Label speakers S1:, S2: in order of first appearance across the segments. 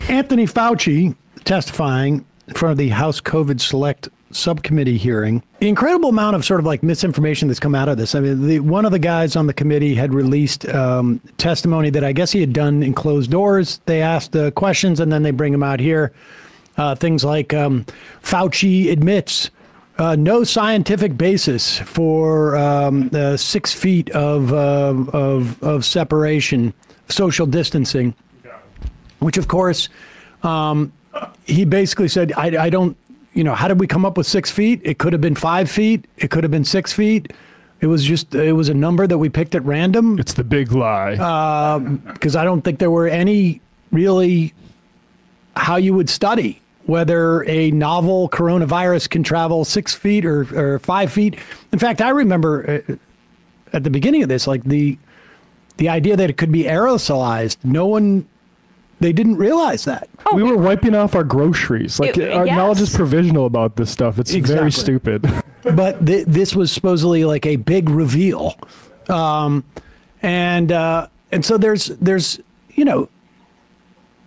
S1: Anthony Fauci testifying in front of the House COVID Select Subcommittee hearing. The incredible amount of sort of like misinformation that's come out of this. I mean, one of the guys on the committee had released testimony that I guess he had done in closed doors. They asked the questions and then they bring them out here. Things like Fauci admits no scientific basis for 6 feet of separation, social distancing, which of course he basically said, I don't. How did we come up with 6 feet? It could have been 5 feet. It could have been 6 feet. It was a number that we picked at random.
S2: It's the big lie.
S1: Because I don't think there were any really how you would study whether a novel coronavirus can travel 6 feet or 5 feet. In fact, I remember at the beginning of this, like the idea that it could be aerosolized. They didn't realize that.
S2: We were wiping off our groceries. Our knowledge is provisional about this stuff. It's very stupid.
S1: But this was supposedly like a big reveal. And so there's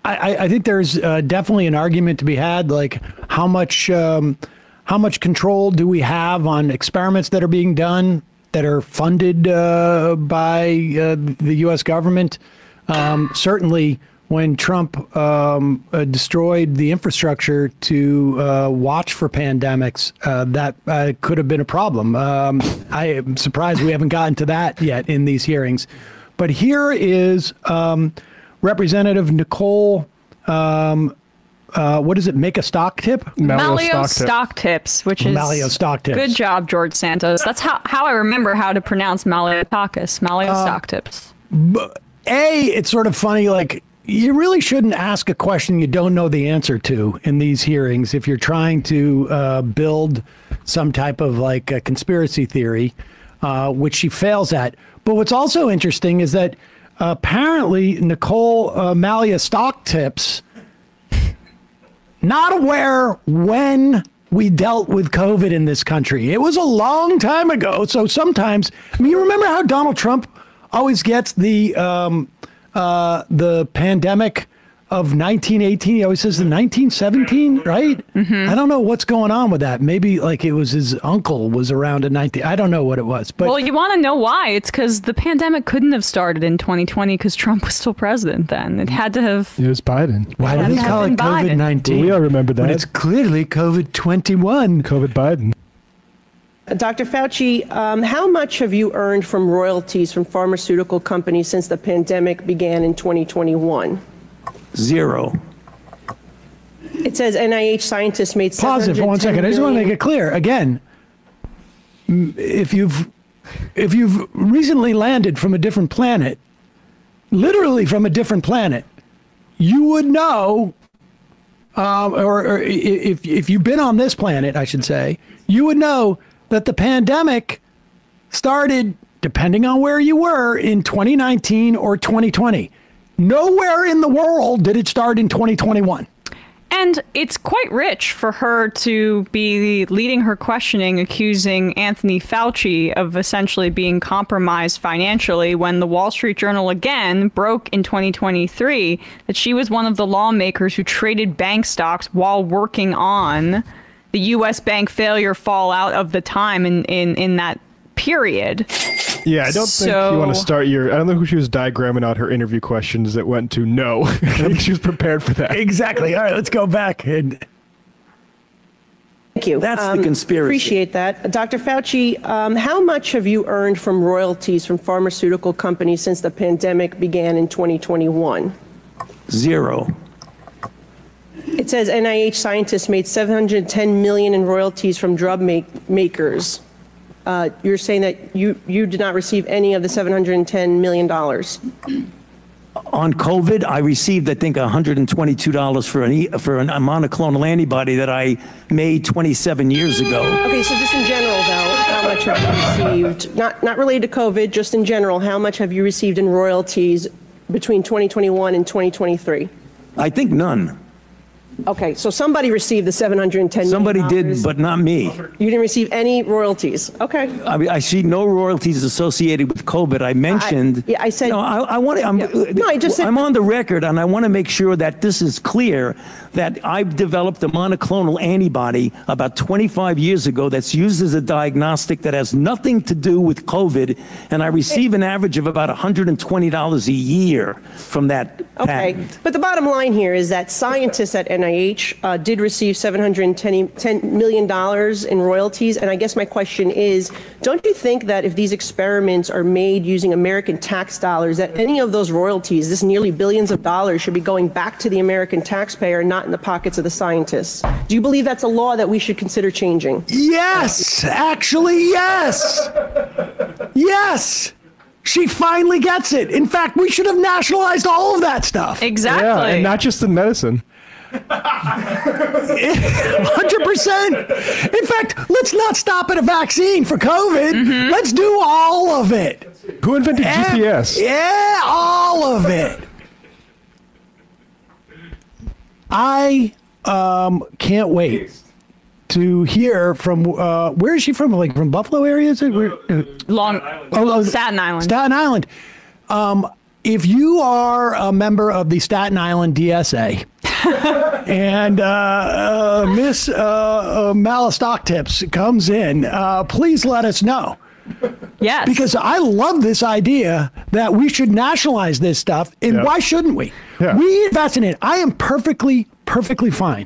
S1: I think there's definitely an argument to be had, like how much control do we have on experiments that are being done that are funded by the U.S. government? Certainly, when Trump destroyed the infrastructure to watch for pandemics, that could have been a problem. I am surprised we haven't gotten to that yet in these hearings. But here is Representative Nicole, what does it, make a stock tip?
S3: Malio stock tips, which is
S1: Malio stock tips.
S3: Good job, George Santos. That's how I remember how to pronounce Maliotakis. Malio stock tips.
S1: It's sort of funny, like, you really shouldn't ask a question you don't know the answer to in these hearings if you're trying to build some type of like a conspiracy theory, which she fails at. But what's also interesting is that apparently Nicole Malia stock tips, not aware when we dealt with COVID in this country. It was a long time ago. So sometimes, I mean, you remember how Donald Trump always gets the pandemic of 1918. He always says the 1917, right? Mm-hmm. I don't know what's going on with that. Maybe like it was his uncle was around in 19. I don't know what it was. But
S3: well, you want to know why? It's because the pandemic couldn't have started in 2020 because Trump was still president then. It had to have.
S2: It was Biden.
S1: Why do they call it COVID-19?
S2: We all remember that.
S1: But it's clearly COVID-21.
S2: COVID Biden.
S4: Dr. Fauci, how much have you earned from royalties from pharmaceutical companies since the pandemic began in 2021?
S5: Zero.
S4: It says NIH scientists made
S1: Pause it for 1 second. I just want to make it clear. Again, if you've recently landed from a different planet, literally from a different planet, you would know, or if you've been on this planet, I should say, you would know that the pandemic started, depending on where you were, in 2019 or 2020. Nowhere in the world did it start in 2021.
S3: And it's quite rich for her to be leading her questioning, accusing Anthony Fauci of essentially being compromised financially when the Wall Street Journal again broke in 2023 that she was one of the lawmakers who traded bank stocks while working on the U.S. bank failure fallout of the time in that period.
S2: Yeah, I don't think you want to start I don't think she was diagramming out her interview questions that went to no. I think she was prepared for that.
S1: Exactly. All right, let's go back.
S4: Thank you.
S5: That's the conspiracy.
S4: Appreciate that. Dr. Fauci, how much have you earned from royalties from pharmaceutical companies since the pandemic began in 2021?
S5: Zero.
S4: It says NIH scientists made $710 million in royalties from drug makers. You're saying that you did not receive any of the $710 million.
S5: On COVID, I received, I think, $122 for a monoclonal antibody that I made 27 years ago.
S4: Okay, so just in general, though, how much have you received? Not related to COVID, just in general, how much have you received in royalties between 2021 and 2023?
S5: I think none.
S4: Okay, so somebody received the $710 million.
S5: Somebody did, but not me.
S4: You didn't receive any royalties. Okay.
S5: I mean, I see no royalties associated with COVID. I mentioned.
S4: I said.
S5: No, I want to.
S4: No, I just said.
S5: I'm on the record, and I want to make sure that this is clear that I've developed a monoclonal antibody about 25 years ago that's used as a diagnostic that has nothing to do with COVID, and I receive an average of about $120 a year from that patent.
S4: But the bottom line here is that scientists at NIH did receive $710 million in royalties. And I guess my question is, don't you think that if these experiments are made using American tax dollars, that any of those royalties, this nearly billions of dollars, should be going back to the American taxpayer, not in the pockets of the scientists? Do you believe that's a law that we should consider changing?
S1: Yes, actually, yes. Yes. She finally gets it. In fact, we should have nationalized all of that stuff.
S3: Exactly.
S2: Yeah, and not just the medicine.
S1: 100%. In fact, let's not stop at a vaccine for COVID.
S3: Mm-hmm.
S1: Let's do all of it.
S2: Who invented GPS?
S1: Yeah, all of it. I can't wait to hear from, where is she from? Like from Buffalo area? Is it?
S3: Staten Island.
S1: Staten Island. If you are a member of the Staten Island DSA and Miss Malastoctips comes in, please let us know.
S3: Yes.
S1: Because I love this idea that we should nationalize this stuff. And why shouldn't we?
S2: Yeah.
S1: We invest in it. I am perfectly fine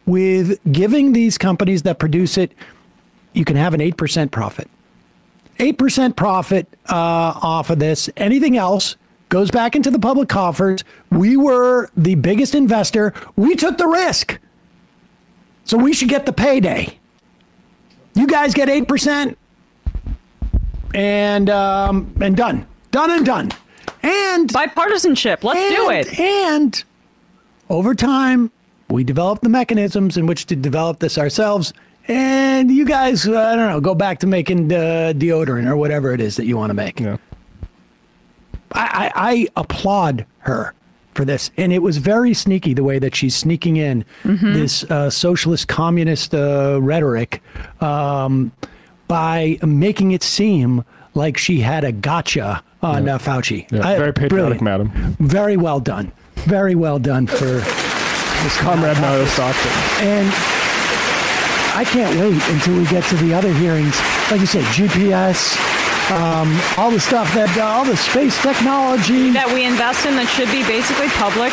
S1: with giving these companies that produce it, you can have an 8% profit. 8% profit off of this. Anything else goes back into the public coffers. We were the biggest investor. We took the risk. So we should get the payday. You guys get 8% and done. Done and done. And
S3: bipartisanship. Let's do it.
S1: And over time, we developed the mechanisms in which to develop this ourselves. And you guys, I don't know, go back to making deodorant or whatever it is that you want to make.
S2: Yeah.
S1: I applaud her for this. And it was very sneaky the way that she's sneaking in this socialist communist rhetoric by making it seem like she had a gotcha on Fauci.
S2: Yeah, very patriotic, madam.
S1: Very well done. Very well done for this
S2: Comrade Malastoctips.
S1: And I can't wait until we get to the other hearings. Like you said, GPS, all the stuff that, all the space technology
S3: that we invest in that should be basically publicly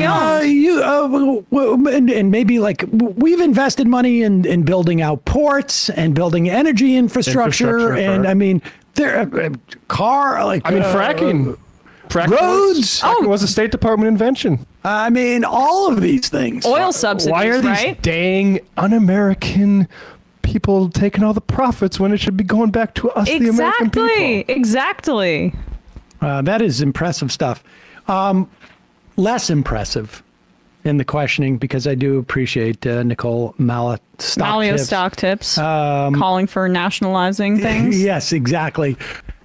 S3: owned.
S1: And maybe like we've invested money in building out ports and building energy infrastructure and I mean, there
S2: fracking.
S1: Roads.
S2: Fracking was a State Department invention.
S1: I mean, all of these things.
S3: Oil subsidies,
S2: Why are these dang un-American people taking all the profits when it should be going back to us, the American people?
S3: Exactly.
S1: That is impressive stuff. Less impressive in the questioning, because I do appreciate Nicole Malastoctips
S3: calling for nationalizing things.
S1: Yes, exactly.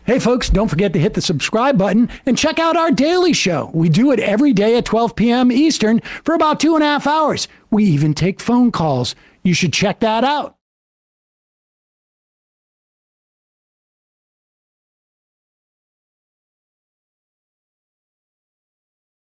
S1: Hey, folks, don't forget to hit the subscribe button and check out our daily show. We do it every day at 12 p.m. Eastern for about 2.5 hours. We even take phone calls. You should check that out.